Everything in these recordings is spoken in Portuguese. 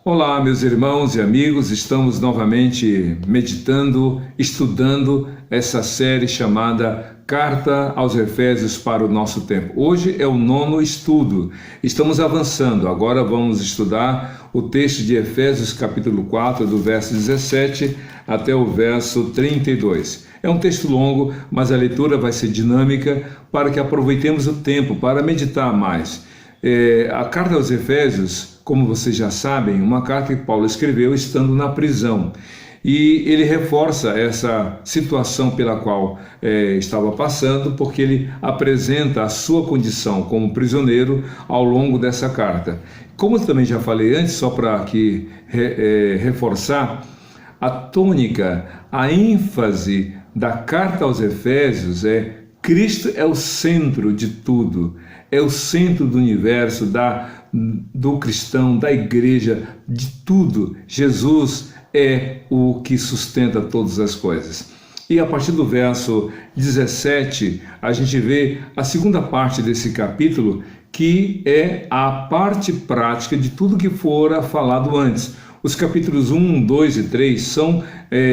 Olá, meus irmãos e amigos, estamos novamente meditando, estudando essa série chamada Carta aos Efésios para o Nosso Tempo. Hoje é o 9º estudo, estamos avançando, agora vamos estudar o texto de Efésios capítulo 4, do verso 17 até o verso 32. É um texto longo, mas a leitura vai ser dinâmica para que aproveitemos o tempo para meditar mais. A Carta aos Efésios, como vocês já sabem, uma carta que Paulo escreveu estando na prisão. E ele reforça essa situação pela qual estava passando, porque ele apresenta a sua condição como prisioneiro ao longo dessa carta. Como eu também já falei antes, só para aqui reforçar, a tônica, a ênfase da carta aos Efésios é Cristo é o centro de tudo, é o centro do universo, do cristão, da igreja, de tudo. Jesus é o que sustenta todas as coisas. E a partir do verso 17, a gente vê a segunda parte desse capítulo, que é a parte prática de tudo que fora falado antes. Os capítulos 1, 2 e 3 são,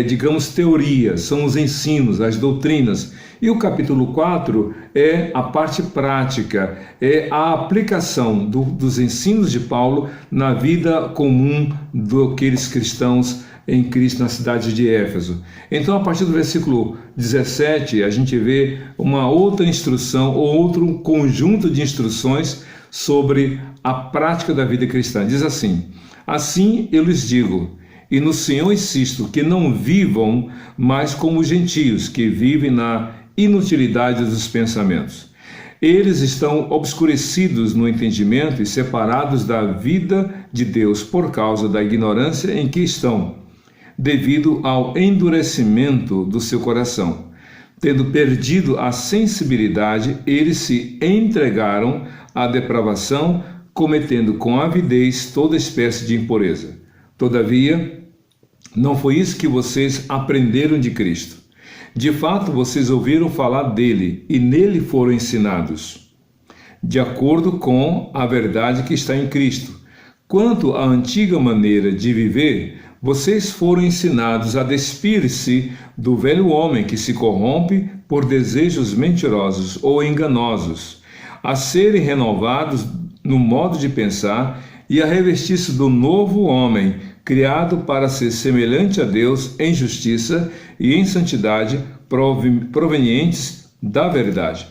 digamos, teorias, são os ensinos, as doutrinas. E o capítulo 4 é a parte prática, é a aplicação dos ensinos de Paulo na vida comum daqueles cristãos em Cristo na cidade de Éfeso. Então, a partir do versículo 17, a gente vê uma outra instrução, ou outro conjunto de instruções sobre a prática da vida cristã. Diz assim: assim eu lhes digo, e no Senhor insisto, que não vivam mais como os gentios, que vivem na inutilidade dos pensamentos. Eles estão obscurecidos no entendimento e separados da vida de Deus por causa da ignorância em que estão, devido ao endurecimento do seu coração. Tendo perdido a sensibilidade, eles se entregaram à depravação, cometendo com avidez toda espécie de impureza. Todavia, não foi isso que vocês aprenderam de Cristo. De fato, vocês ouviram falar dele e nele foram ensinados, de acordo com a verdade que está em Cristo. Quanto à antiga maneira de viver, vocês foram ensinados a despir-se do velho homem que se corrompe por desejos mentirosos ou enganosos, a serem renovados no modo de pensar e a revestir-se do novo homem, criado para ser semelhante a Deus em justiça e em santidade provenientes da verdade.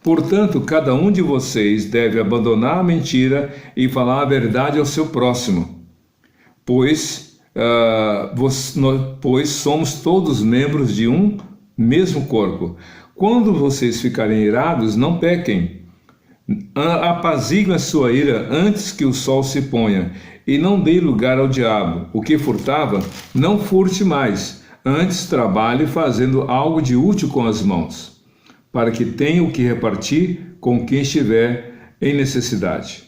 Portanto, cada um de vocês deve abandonar a mentira e falar a verdade ao seu próximo, pois somos todos membros de um mesmo corpo. Quando vocês ficarem irados, não pequem. Apaziguem a sua ira antes que o sol se ponha, e não dê lugar ao diabo. O que furtava, não furte mais, antes trabalhe fazendo algo de útil com as mãos, para que tenha o que repartir com quem estiver em necessidade.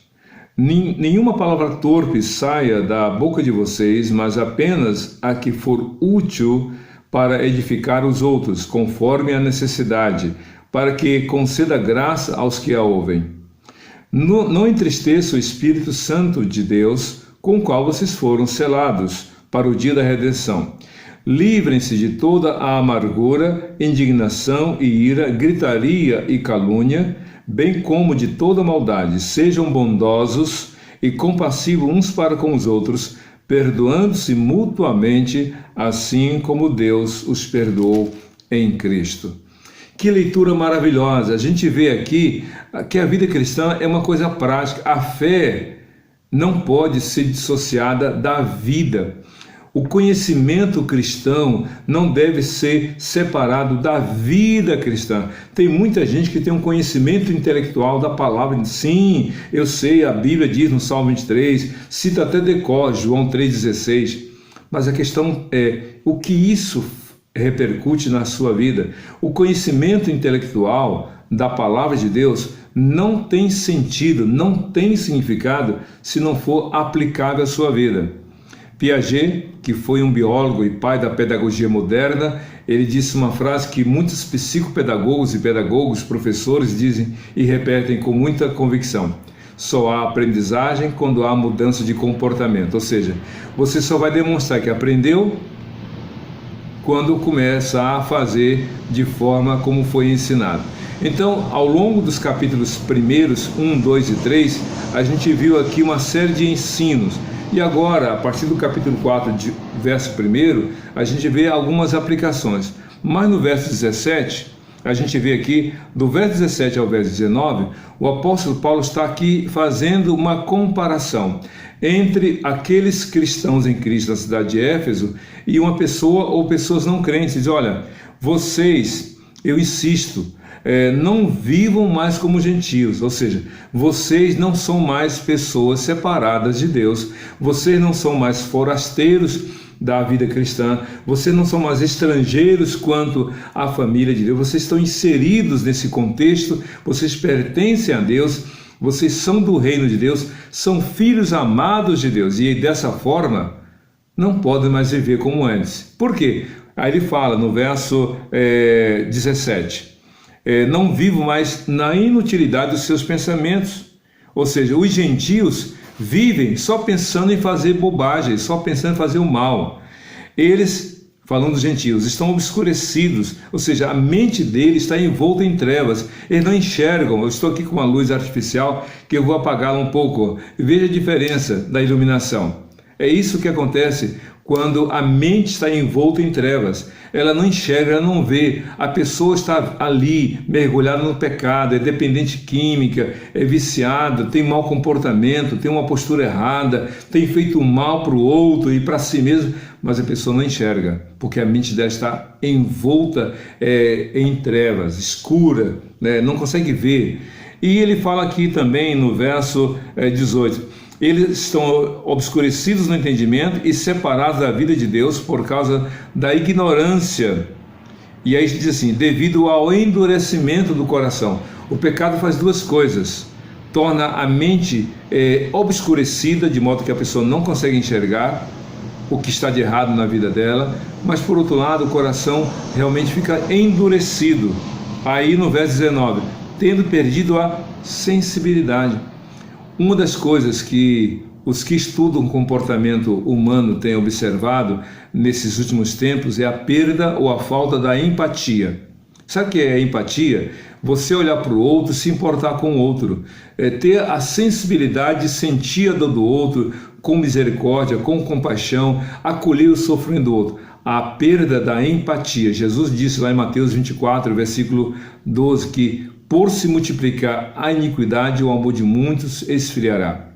Nenhuma palavra torpe saia da boca de vocês, mas apenas a que for útil para edificar os outros, conforme a necessidade, para que conceda graça aos que a ouvem. Não entristeça o Espírito Santo de Deus, com o qual vocês foram selados para o dia da redenção. Livrem-se de toda a amargura, indignação e ira, gritaria e calúnia, bem como de toda maldade. Sejam bondosos e compassivos uns para com os outros, perdoando-se mutuamente, assim como Deus os perdoou em Cristo. Que leitura maravilhosa! A gente vê aqui que a vida cristã é uma coisa prática. A fé não pode ser dissociada da vida. O conhecimento cristão não deve ser separado da vida cristã. Tem muita gente que tem um conhecimento intelectual da palavra. Sim, eu sei, a Bíblia diz no Salmo 23, cita até decor, João 3,16. Mas a questão é, o que isso repercute na sua vida? O conhecimento intelectual da palavra de Deus não tem sentido, não tem significado se não for aplicável à sua vida. Piaget, que foi um biólogo e pai da pedagogia moderna, ele disse uma frase que muitos psicopedagogos e pedagogos, professores dizem e repetem com muita convicção: só há aprendizagem quando há mudança de comportamento. Ou seja, você só vai demonstrar que aprendeu quando começa a fazer de forma como foi ensinado. Então, ao longo dos capítulos primeiros, 1, 2 e 3, a gente viu aqui uma série de ensinos. E agora, a partir do capítulo 4, verso 1, a gente vê algumas aplicações. Mas no verso 17, a gente vê aqui, do verso 17 ao verso 19, o apóstolo Paulo está aqui fazendo uma comparação entre aqueles cristãos em Cristo da cidade de Éfeso e uma pessoa ou pessoas não crentes. Diz, olha, vocês, eu insisto, não vivam mais como gentios, ou seja, vocês não são mais pessoas separadas de Deus, vocês não são mais forasteiros da vida cristã, vocês não são mais estrangeiros quanto à família de Deus, vocês estão inseridos nesse contexto, vocês pertencem a Deus, vocês são do reino de Deus, são filhos amados de Deus, e dessa forma não podem mais viver como antes. Por quê? Aí ele fala no verso 17, não vivo mais na inutilidade dos seus pensamentos. Ou seja, os gentios vivem só pensando em fazer bobagem, só pensando em fazer o mal. Eles, falando dos gentios, estão obscurecidos, ou seja, a mente deles está envolta em trevas, eles não enxergam. Eu estou aqui com uma luz artificial que eu vou apagá-la um pouco. Veja a diferença da iluminação. É isso que acontece quando a mente está envolta em trevas. Ela não enxerga, ela não vê. A pessoa está ali, mergulhada no pecado, é dependente química, é viciada, tem mau comportamento, tem uma postura errada, tem feito mal para o outro e para si mesmo, mas a pessoa não enxerga, porque a mente dela está envolta em trevas, escura, né? Não consegue ver. E ele fala aqui também no verso 18, eles estão obscurecidos no entendimento e separados da vida de Deus por causa da ignorância. E aí diz assim, devido ao endurecimento do coração. O pecado faz duas coisas, torna a mente obscurecida, de modo que a pessoa não consegue enxergar o que está de errado na vida dela, mas por outro lado o coração realmente fica endurecido. Aí no verso 19, tendo perdido a sensibilidade. Uma das coisas que os que estudam o comportamento humano têm observado nesses últimos tempos é a perda ou a falta da empatia. Sabe o que é empatia? Você olhar para o outro, se importar com o outro, ter a sensibilidade de sentir a dor do outro com misericórdia, com compaixão, acolher o sofrimento do outro. A perda da empatia. Jesus disse lá em Mateus 24, versículo 12, que por se multiplicar a iniquidade, o amor de muitos esfriará.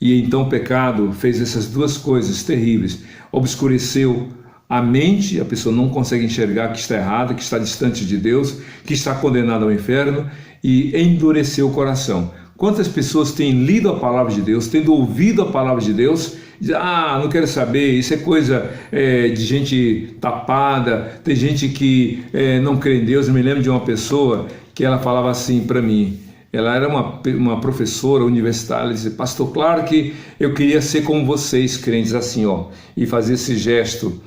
E então o pecado fez essas duas coisas terríveis. Obscureceu a mente, a pessoa não consegue enxergar que está errada, que está distante de Deus, que está condenada ao inferno, e endureceu o coração. Quantas pessoas têm lido a palavra de Deus, tendo ouvido a palavra de Deus, dizem, não quero saber, isso é coisa de gente tapada, tem gente que não crê em Deus. Eu me lembro de uma pessoa que ela falava assim para mim, ela era uma professora universitária, ela disse, pastor, claro que eu queria ser como vocês, crentes, assim, e fazer esse gesto.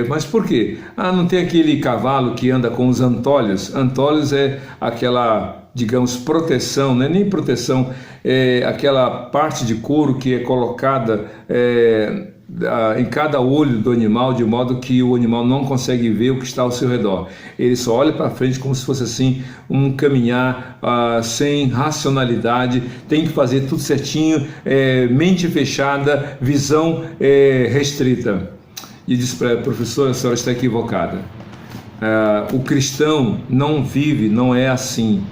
Mas por quê? Não tem aquele cavalo que anda com os antólios? Antólios é aquela, digamos, proteção, não é nem proteção, é aquela parte de couro que é colocada em cada olho do animal, de modo que o animal não consegue ver o que está ao seu redor. Ele só olha para frente como se fosse assim, um caminhar sem racionalidade, tem que fazer tudo certinho, mente fechada, visão restrita. E disse para ela, professora, a senhora está equivocada. O cristão não vive, não é assim,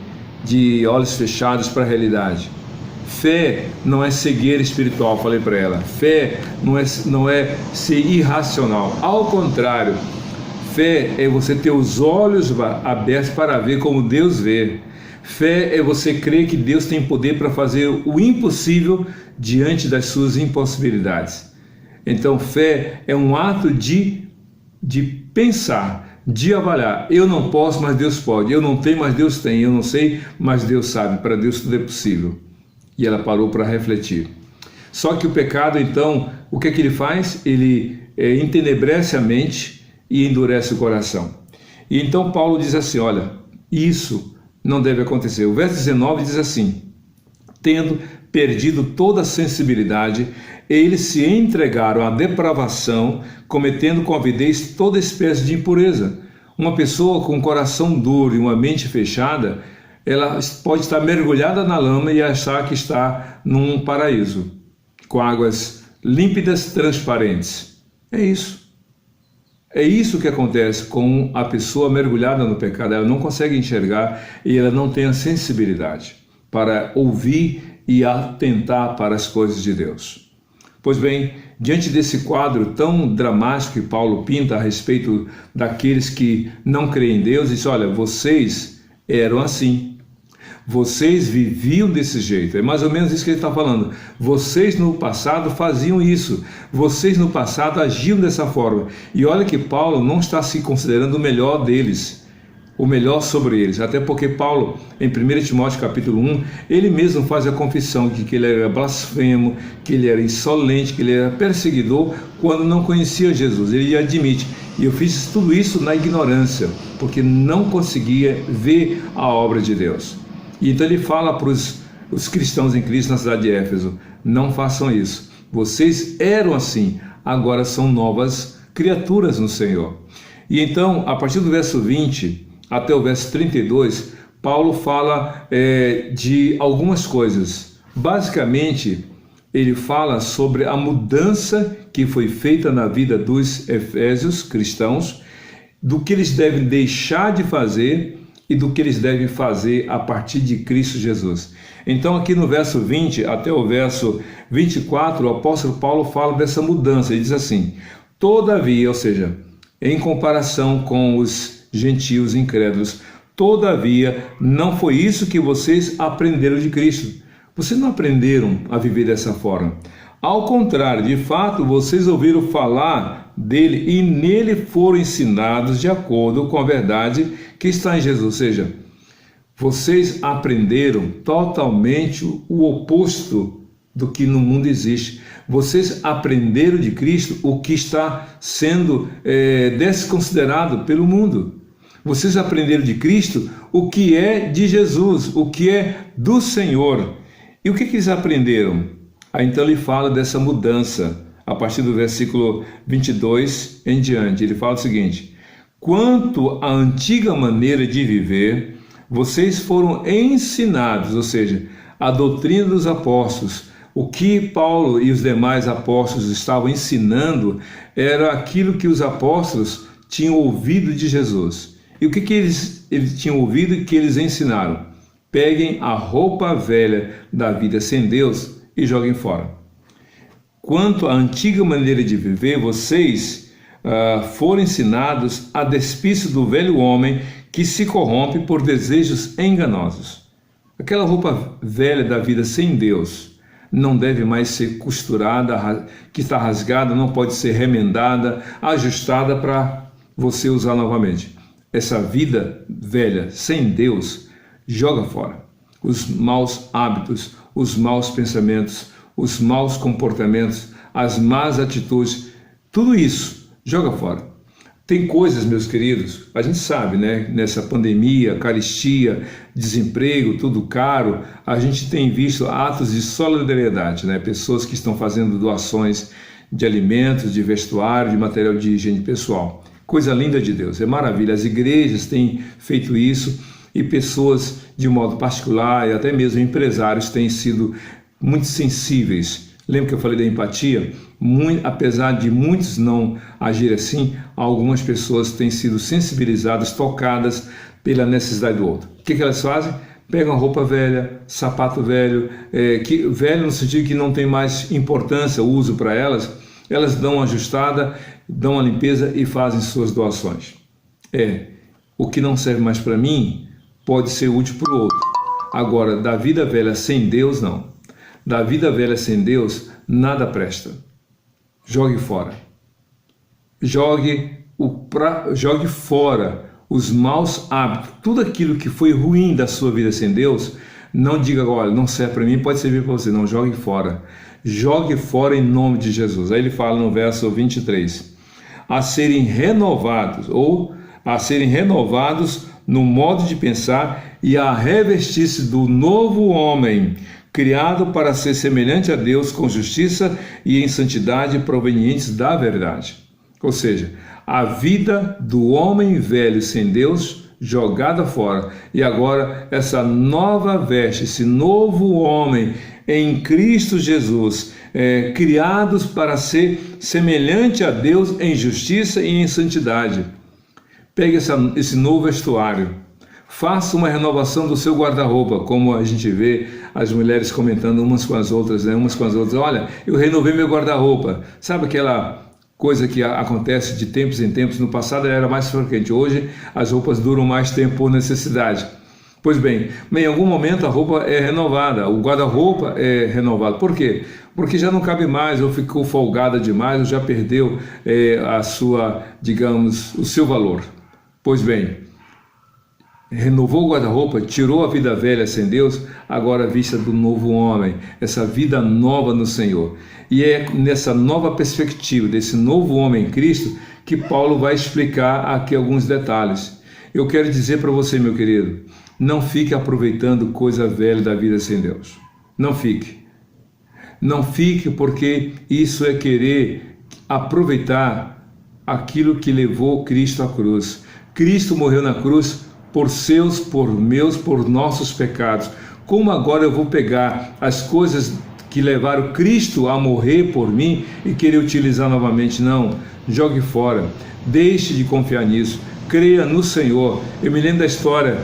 de olhos fechados para a realidade. Fé não é cegueira espiritual, falei para ela. Fé não é ser irracional. Ao contrário, fé é você ter os olhos abertos para ver como Deus vê. Fé é você crer que Deus tem poder para fazer o impossível diante das suas impossibilidades. Então, fé é um ato de pensar, de avaliar. Eu não posso, mas Deus pode. Eu não tenho, mas Deus tem. Eu não sei, mas Deus sabe. Para Deus tudo é possível. E ela parou para refletir. Só que o pecado, então, o que é que ele faz? Ele entenebrece a mente e endurece o coração. E então Paulo diz assim, olha, isso não deve acontecer. O verso 19 diz assim, tendo perdido toda a sensibilidade, eles se entregaram à depravação, cometendo com avidez toda espécie de impureza. Uma pessoa com um coração duro e uma mente fechada, ela pode estar mergulhada na lama e achar que está num paraíso, com águas límpidas, transparentes. É isso. É isso que acontece com a pessoa mergulhada no pecado. Ela não consegue enxergar e ela não tem a sensibilidade para ouvir e atentar para as coisas de Deus. Pois bem, diante desse quadro tão dramático que Paulo pinta a respeito daqueles que não creem em Deus, diz: olha, vocês eram assim. Vocês viviam desse jeito. É mais ou menos isso que ele está falando. Vocês no passado faziam isso. Vocês no passado agiam dessa forma. E olha que Paulo não está se considerando o melhor deles, o melhor sobre eles. Até porque Paulo, em 1 Timóteo capítulo 1, ele mesmo faz a confissão de que ele era blasfemo, que ele era insolente, que ele era perseguidor quando não conhecia Jesus. Ele admite: e eu fiz tudo isso na ignorância, porque não conseguia ver a obra de Deus. E então ele fala para os cristãos em Cristo na cidade de Éfeso: não façam isso. Vocês eram assim, agora são novas criaturas no Senhor. E então, a partir do verso 20 até o verso 32, Paulo fala de algumas coisas. Basicamente, ele fala sobre a mudança que foi feita na vida dos efésios cristãos, do que eles devem deixar de fazer e do que eles devem fazer a partir de Cristo Jesus. Então aqui no verso 20 até o verso 24, o apóstolo Paulo fala dessa mudança. Ele diz assim: todavia, ou seja, em comparação com os gentios incrédulos, todavia não foi isso que vocês aprenderam de Cristo. Vocês não aprenderam a viver dessa forma. Ao contrário, de fato, vocês ouviram falar dele e nele foram ensinados de acordo com a verdade que está em Jesus. Ou seja, vocês aprenderam totalmente o oposto do que no mundo existe. Vocês aprenderam de Cristo o que está sendo desconsiderado pelo mundo. Vocês aprenderam de Cristo o que é de Jesus, o que é do Senhor. E o que eles aprenderam? Aí então ele fala dessa mudança, a partir do versículo 22 em diante. Ele fala o seguinte: quanto à antiga maneira de viver, vocês foram ensinados, ou seja, a doutrina dos apóstolos. O que Paulo e os demais apóstolos estavam ensinando era aquilo que os apóstolos tinham ouvido de Jesus. E o que eles tinham ouvido e que eles ensinaram? Peguem a roupa velha da vida sem Deus e joguem fora. Quanto à antiga maneira de viver, vocês foram ensinados a despir-se do velho homem que se corrompe por desejos enganosos. Aquela roupa velha da vida sem Deus não deve mais ser costurada, que está rasgada, não pode ser remendada, ajustada para você usar novamente. Essa vida velha sem Deus, joga fora. Os maus hábitos, os maus pensamentos, os maus comportamentos, as más atitudes, tudo isso, joga fora. Tem coisas, meus queridos, a gente sabe, né? Nessa pandemia, carestia, desemprego, tudo caro, a gente tem visto atos de solidariedade, né? Pessoas que estão fazendo doações de alimentos, de vestuário, de material de higiene pessoal. Coisa linda de Deus, é maravilha. As igrejas têm feito isso e pessoas de modo particular e até mesmo empresários têm sido muito sensíveis. Lembra que eu falei da empatia? Apesar de muitos não agirem assim, algumas pessoas têm sido sensibilizadas, tocadas pela necessidade do outro. O que elas fazem? Pegam roupa velha, sapato velho, velho no sentido que não tem mais importância, uso para elas, elas dão uma ajustada, dão uma limpeza e fazem suas doações. O que não serve mais para mim pode ser útil para o outro. Agora, da vida velha sem Deus, não. Da vida velha sem Deus, nada presta. Jogue fora. Jogue fora os maus hábitos, tudo aquilo que foi ruim da sua vida sem Deus. Não diga agora, não serve para mim, pode servir para você. Não, jogue fora. Jogue fora em nome de Jesus. Aí ele fala no verso 23, a serem renovados no modo de pensar e a revestir-se do novo homem, criado para ser semelhante a Deus com justiça e em santidade provenientes da verdade. Ou seja, a vida do homem velho sem Deus jogada fora, e agora essa nova veste, esse novo homem em Cristo Jesus, criados para ser semelhante a Deus em justiça e em santidade. Pegue esse novo vestuário, faça uma renovação do seu guarda-roupa, como a gente vê as mulheres comentando umas com as outras, olha, eu renovei meu guarda-roupa. Sabe aquela coisa que acontece de tempos em tempos? No passado era mais frequente, hoje as roupas duram mais tempo por necessidade. Pois bem, em algum momento a roupa é renovada, o guarda-roupa é renovado. Por quê? Porque já não cabe mais, ou ficou folgada demais, ou já perdeu a sua, digamos, o seu valor. Pois bem, renovou o guarda-roupa, tirou a vida velha sem Deus, agora vista do novo homem, essa vida nova no Senhor. E é nessa nova perspectiva, desse novo homem em Cristo, que Paulo vai explicar aqui alguns detalhes. Eu quero dizer para você, meu querido, não fique aproveitando coisa velha da vida sem Deus. Não fique. Não fique, porque isso é querer aproveitar aquilo que levou Cristo à cruz. Cristo morreu na cruz por seus, por meus, por nossos pecados. Como agora eu vou pegar as coisas que levaram Cristo a morrer por mim e querer utilizar novamente? Não, jogue fora, deixe de confiar nisso, creia no Senhor. Eu me lembro da história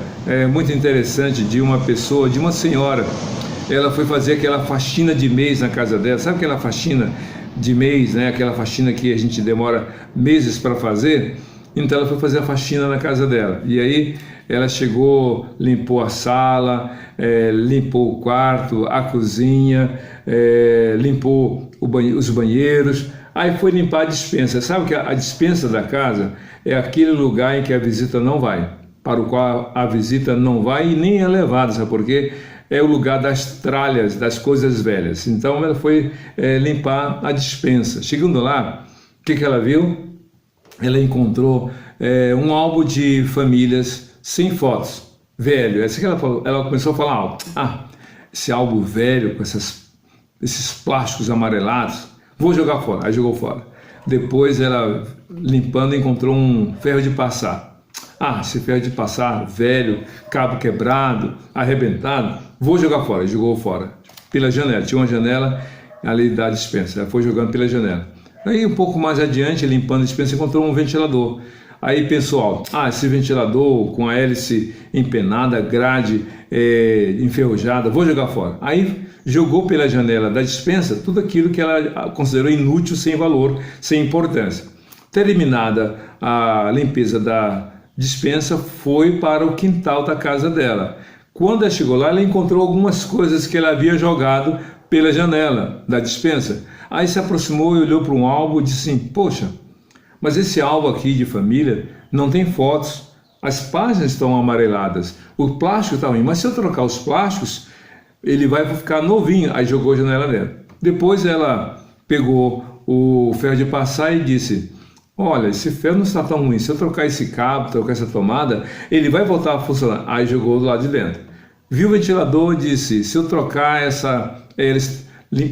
muito interessante de uma pessoa, de uma senhora. Ela foi fazer aquela faxina de mês na casa dela. Sabe aquela faxina de mês, né? Aquela faxina que a gente demora meses para fazer? Então ela foi fazer a faxina na casa dela, e aí ela chegou, limpou a sala, limpou o quarto, a cozinha, limpou os banheiros, aí foi limpar a despensa. Sabe que a despensa da casa é aquele lugar em que a visita não vai, para o qual a visita não vai e nem é levada, sabe por quê? É o lugar das tralhas, das coisas velhas. Então ela foi limpar a despensa. Chegando lá, o que ela viu? Ela encontrou um álbum de famílias sem fotos, velho. É assim que ela falou. Ela começou a falar: esse álbum velho com esses plásticos amarelados, vou jogar fora. Aí jogou fora. Depois ela, limpando, encontrou um ferro de passar. Esse ferro de passar velho, cabo quebrado, arrebentado, vou jogar fora. Aí jogou fora, pela janela. Tinha uma janela ali da despensa. Ela foi jogando pela janela. Aí um pouco mais adiante, limpando a despensa, encontrou um ventilador. Aí pensou: esse ventilador com a hélice empenada, grade enferrujada, vou jogar fora. Aí jogou pela janela da despensa tudo aquilo que ela considerou inútil, sem valor, sem importância. Terminada a limpeza da despensa, foi para o quintal da casa dela. Quando ela chegou lá, ela encontrou algumas coisas que ela havia jogado pela janela da despensa. Aí se aproximou e olhou para um álbum e disse assim: poxa, mas esse álbum aqui de família não tem fotos, as páginas estão amareladas, o plástico está ruim, mas se eu trocar os plásticos, ele vai ficar novinho. Aí jogou a janela dentro. Depois ela pegou o ferro de passar e disse: olha, esse ferro não está tão ruim, se eu trocar esse cabo, trocar essa tomada, ele vai voltar a funcionar. Aí jogou do lado de dentro. Viu o ventilador e disse: se eu trocar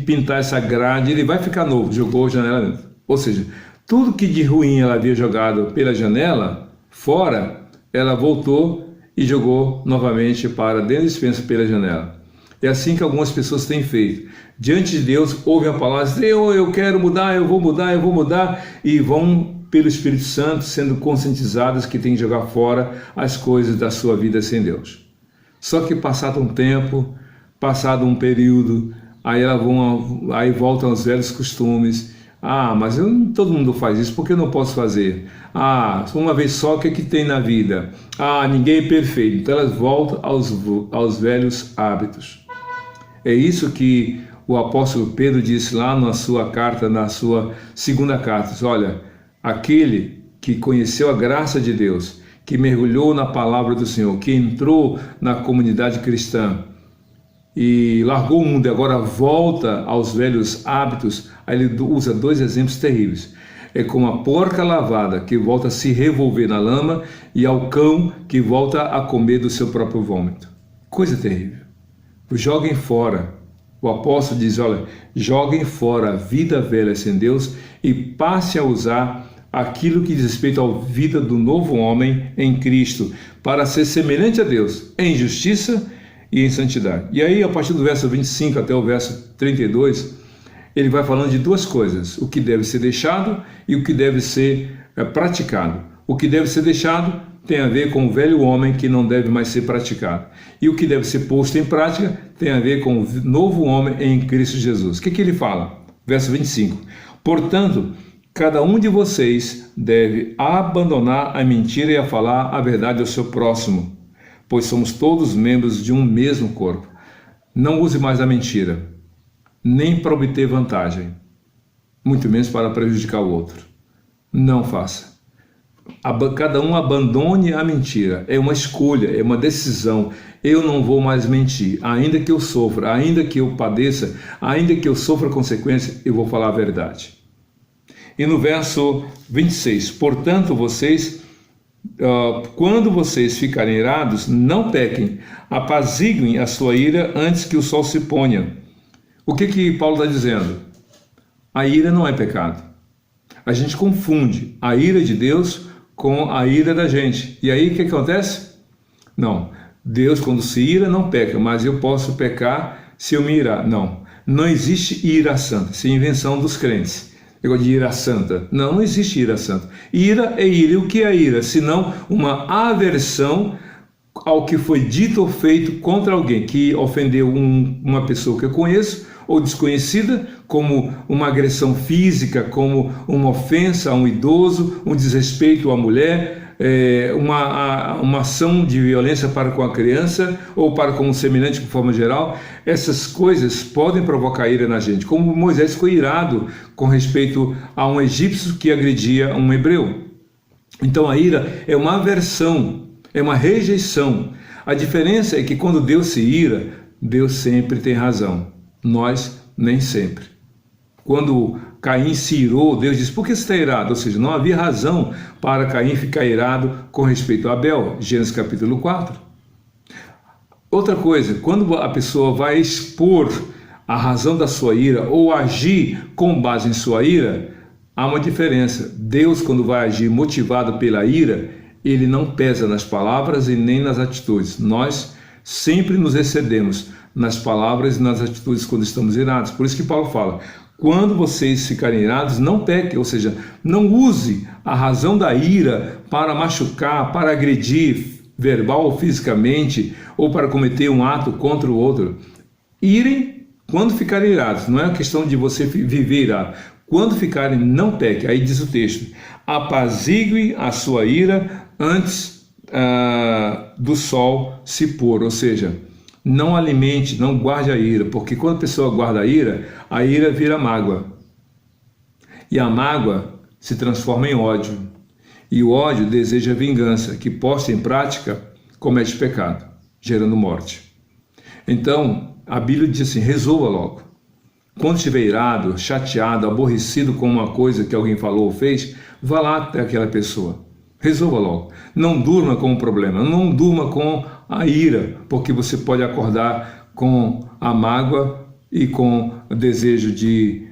pintar essa grade, ele vai ficar novo. Jogou a janela dentro. Ou seja, tudo que de ruim ela havia jogado pela janela fora, ela voltou e jogou novamente para dentro da despensa pela janela. É assim que algumas pessoas têm feito. Diante de Deus, ouvem a palavra, dizem: eu quero mudar, eu vou mudar, e vão pelo Espírito Santo sendo conscientizadas que tem que jogar fora as coisas da sua vida sem Deus. Só que passado um tempo, passado um período, aí voltam aos velhos costumes. Mas todo mundo faz isso, por que eu não posso fazer? Uma vez só, o que tem na vida? Ninguém é perfeito. Então elas voltam aos velhos hábitos. É isso que o apóstolo Pedro disse lá na sua carta, na sua segunda carta. Diz: olha, aquele que conheceu a graça de Deus, que mergulhou na palavra do Senhor, que entrou na comunidade cristã e largou o mundo e agora volta aos velhos hábitos, aí ele usa dois exemplos terríveis. É como a porca lavada que volta a se revolver na lama e ao cão que volta a comer do seu próprio vômito. Coisa terrível. Joguem fora O apóstolo diz, olha, joguem fora a vida velha sem Deus e passe a usar aquilo que diz respeito à vida do novo homem em Cristo, para ser semelhante a Deus em justiça e em santidade. E aí, a partir do verso 25 até o verso 32, ele vai falando de duas coisas: o que deve ser deixado e o que deve ser praticado. O que deve ser deixado tem a ver com o velho homem que não deve mais ser praticado. E o que deve ser posto em prática tem a ver com o novo homem em Cristo Jesus. O que ele fala? Verso 25. Portanto, cada um de vocês deve abandonar a mentira e a falar a verdade ao seu próximo, pois somos todos membros de um mesmo corpo. Não use mais a mentira, nem para obter vantagem, muito menos para prejudicar o outro. Não faça. Cada um abandone a mentira. É uma escolha, é uma decisão. Eu não vou mais mentir, ainda que eu sofra, ainda que eu padeça, ainda que eu sofra consequências, eu vou falar a verdade. E no verso 26, portanto, quando vocês ficarem irados, não pequem, apaziguem a sua ira antes que o sol se ponha. O que Paulo está dizendo? A ira não é pecado. A gente confunde a ira de Deus com a ira da gente. E aí o que acontece? Não, Deus quando se ira não peca, mas eu posso pecar se eu me irar. Não existe ira santa, isso é invenção dos crentes. Negócio de ira santa. Não existe ira santa. Ira é ira. E o que é ira? Senão uma aversão ao que foi dito ou feito contra alguém que ofendeu uma pessoa que eu conheço ou desconhecida, como uma agressão física, como uma ofensa a um idoso, um desrespeito à mulher, uma ação de violência para com a criança ou para com um semelhante de forma geral. Essas coisas podem provocar ira na gente, como Moisés ficou irado com respeito a um egípcio que agredia um hebreu. Então a ira é uma aversão, é uma rejeição. A diferença é que quando Deus se ira, Deus sempre tem razão, nós nem sempre. Quando Caim se irou, Deus disse, por que você está irado? Ou seja, não havia razão para Caim ficar irado com respeito a Abel, Gênesis capítulo 4. Outra coisa, quando a pessoa vai expor a razão da sua ira ou agir com base em sua ira, há uma diferença. Deus, quando vai agir motivado pela ira, ele não pesa nas palavras e nem nas atitudes. Nós sempre nos excedemos nas palavras e nas atitudes quando estamos irados. Por isso que Paulo fala, quando vocês ficarem irados, não pequem, ou seja, não use a razão da ira para machucar, para agredir verbal ou fisicamente, ou para cometer um ato contra o outro. Irem quando ficarem irados, não é uma questão de você viver irado. Quando ficarem, não pequem. Aí diz o texto, apazigue a sua ira antes do sol se pôr, ou seja, não alimente, não guarde a ira, porque quando a pessoa guarda a ira vira mágoa. E a mágoa se transforma em ódio. E o ódio deseja vingança, que posta em prática comete pecado, gerando morte. Então, a Bíblia diz assim, resolva logo. Quando estiver irado, chateado, aborrecido com uma coisa que alguém falou ou fez, vá lá até aquela pessoa. Resolva logo. Não durma com o problema, não durma com a ira, porque você pode acordar com a mágoa e com o desejo de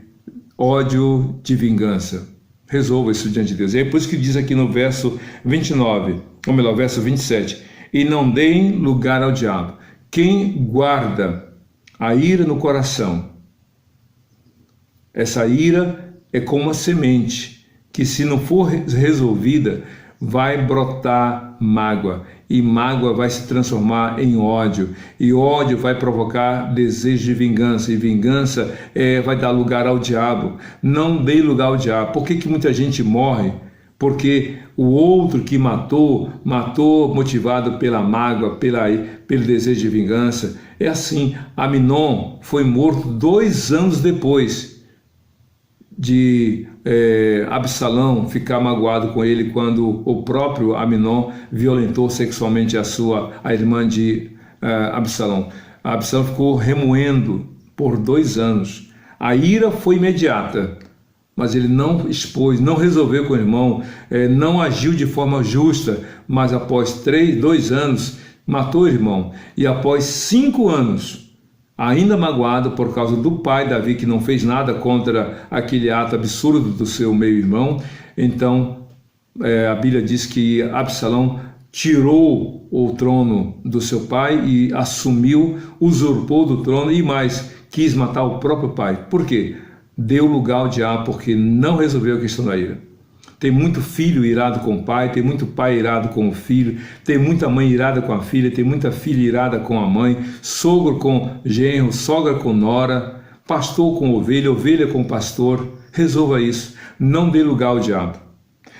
ódio, de vingança. Resolva isso diante de Deus. É por isso que diz aqui no verso 29, ou melhor, verso 27, e não deem lugar ao diabo. Quem guarda a ira no coração, essa ira é como uma semente, que se não for resolvida, vai brotar mágoa, e mágoa vai se transformar em ódio, e ódio vai provocar desejo de vingança, e vingança vai dar lugar ao diabo. Não dê lugar ao diabo. Por que muita gente morre? Porque o outro que matou motivado pela mágoa, pelo desejo de vingança. É assim, Aminon foi morto 2 anos depois de Absalão ficar magoado com ele quando o próprio Aminon violentou sexualmente a irmã de Absalão. Absalão ficou remoendo por 2 anos. A ira foi imediata, mas ele não expôs, não resolveu com o irmão, não agiu de forma justa, mas após 2 anos matou o irmão, e após 5 anos ainda magoado por causa do pai Davi, que não fez nada contra aquele ato absurdo do seu meio-irmão. Então a Bíblia diz que Absalão tirou o trono do seu pai e assumiu, usurpou do trono e mais, quis matar o próprio pai. Por quê? Deu lugar ao diabo, porque não resolveu a questão da ira. Tem muito filho irado com o pai, tem muito pai irado com o filho, tem muita mãe irada com a filha, tem muita filha irada com a mãe, sogro com genro, sogra com nora, pastor com ovelha, ovelha com pastor. Resolva isso, não dê lugar ao diabo.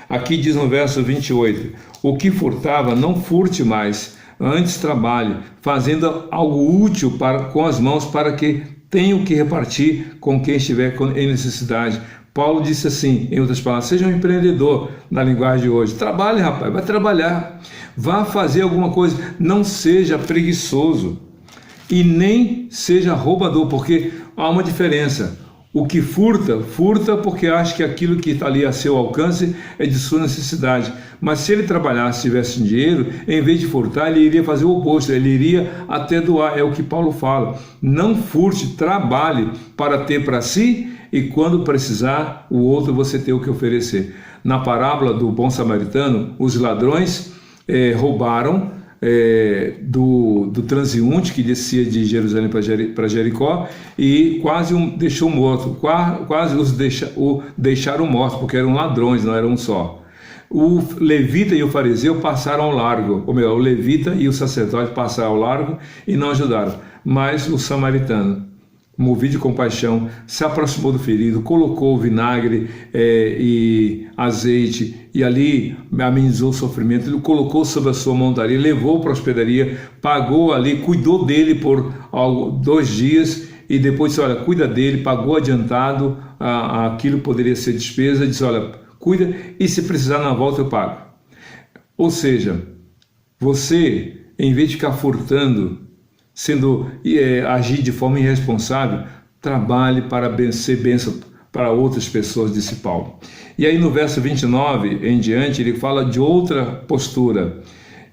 Aqui diz no verso 28, o que furtava não furte mais, antes trabalhe, fazendo algo útil com as mãos para que tenha o que repartir com quem estiver em necessidade. Paulo disse assim, em outras palavras, seja um empreendedor na linguagem de hoje. Trabalhe, rapaz, vai trabalhar, vá fazer alguma coisa, não seja preguiçoso e nem seja roubador, porque há uma diferença. O que furta, furta porque acha que aquilo que está ali a seu alcance é de sua necessidade. Mas se ele trabalhasse, tivesse dinheiro, em vez de furtar, ele iria fazer o oposto, ele iria até doar. É o que Paulo fala. Não furte, trabalhe para ter para si e quando precisar, o outro você tem o que oferecer. Na parábola do bom samaritano, os ladrões roubaram do transeunte que descia de Jerusalém para Jericó e quase deixou morto, quase o deixaram morto, porque eram ladrões, não eram um só. O levita e o fariseu passaram ao largo, ou melhor, o levita e o sacerdote passaram ao largo e não ajudaram, mas o samaritano, movido de compaixão, se aproximou do ferido, colocou vinagre e azeite e ali amenizou o sofrimento. Ele colocou sobre a sua montaria, levou para a hospedaria, pagou ali, cuidou dele por 2 dias e depois disse, olha, cuida dele, pagou adiantado, aquilo poderia ser despesa, disse, olha, cuida e se precisar na volta eu pago. Ou seja, você, em vez de ficar furtando, agir de forma irresponsável, trabalhe para ser bênção para outras pessoas, disse Paulo. E aí no verso 29 em diante, ele fala de outra postura.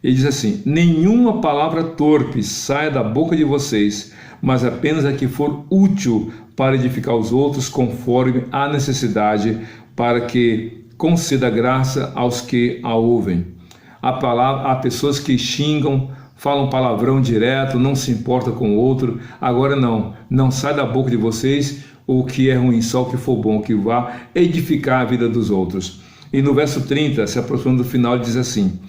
Ele diz assim, nenhuma palavra torpe saia da boca de vocês, mas apenas a que for útil para edificar os outros conforme a necessidade, para que conceda graça aos que a ouvem. Há pessoas que xingam, falam palavrão direto, não se importa com o outro. Agora não sai da boca de vocês o que é ruim, só o que for bom, que vá edificar a vida dos outros. E no verso 30, se aproximando do final, ele diz assim,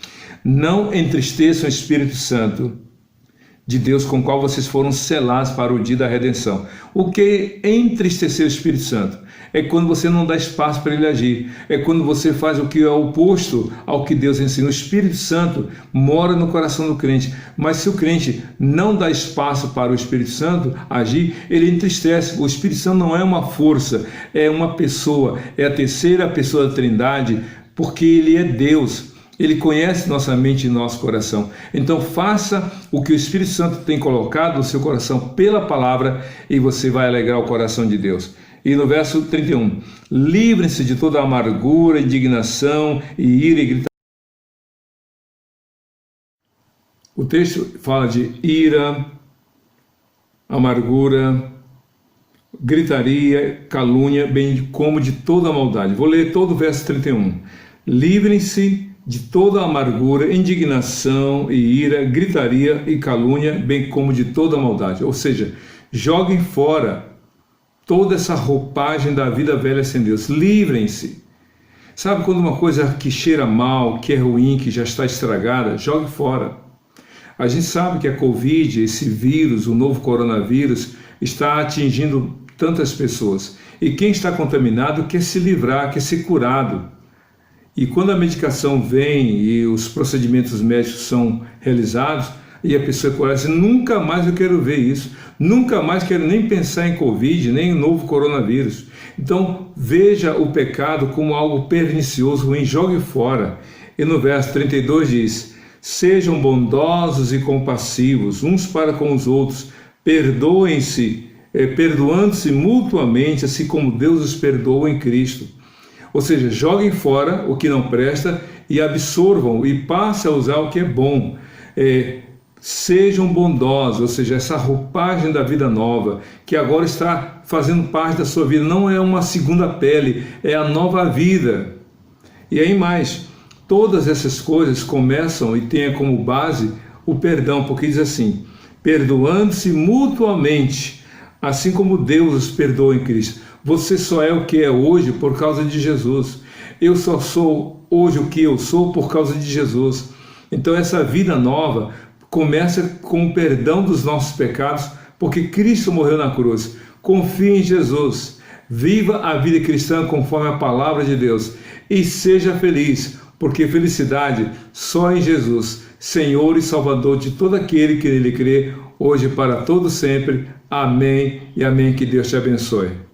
não entristeçam o Espírito Santo de Deus, com o qual vocês foram selados para o dia da redenção. O que é entristecer o Espírito Santo? É quando você não dá espaço para ele agir, é quando você faz o que é oposto ao que Deus ensina. O Espírito Santo mora no coração do crente, mas se o crente não dá espaço para o Espírito Santo agir, ele entristece. O Espírito Santo não é uma força, é uma pessoa, é a terceira pessoa da Trindade, porque ele é Deus. Ele conhece nossa mente e nosso coração. Então faça o que o Espírito Santo tem colocado no seu coração pela palavra e você vai alegrar o coração de Deus. E no verso 31, livrem-se de toda amargura, indignação e ira e gritaria. O texto fala de ira, amargura, gritaria, calúnia, bem como de toda maldade. Vou ler todo o verso 31. Livrem-se de toda amargura, indignação e ira, gritaria e calúnia, bem como de toda maldade. Ou seja, joguem fora toda essa roupagem da vida velha sem Deus. Livrem-se. Sabe quando uma coisa que cheira mal, que é ruim, que já está estragada, jogue fora. A gente sabe que a Covid, esse vírus, o novo coronavírus, está atingindo tantas pessoas. E quem está contaminado quer se livrar, quer ser curado. E quando a medicação vem e os procedimentos médicos são realizados, e a pessoa conhece, nunca mais eu quero ver isso, nunca mais quero nem pensar em Covid, nem em novo coronavírus. Então veja o pecado como algo pernicioso, ruim, jogue fora. E no verso 32 diz, sejam bondosos e compassivos uns para com os outros, perdoem-se, perdoando-se mutuamente, assim como Deus os perdoa em Cristo. Ou seja, joguem fora o que não presta e absorvam e passem a usar o que é bom. Sejam bondosos, ou seja, essa roupagem da vida nova, que agora está fazendo parte da sua vida, não é uma segunda pele, é a nova vida. E aí mais, todas essas coisas começam e têm como base o perdão, porque diz assim, perdoando-se mutuamente, assim como Deus os perdoa em Cristo. Você só é o que é hoje por causa de Jesus. Eu só sou hoje o que eu sou por causa de Jesus. Então essa vida nova começa com o perdão dos nossos pecados, porque Cristo morreu na cruz. Confie em Jesus, viva a vida cristã conforme a palavra de Deus e seja feliz, porque felicidade só em Jesus, Senhor e Salvador de todo aquele que nele crê, hoje e para todo sempre. Amém e amém. Que Deus te abençoe.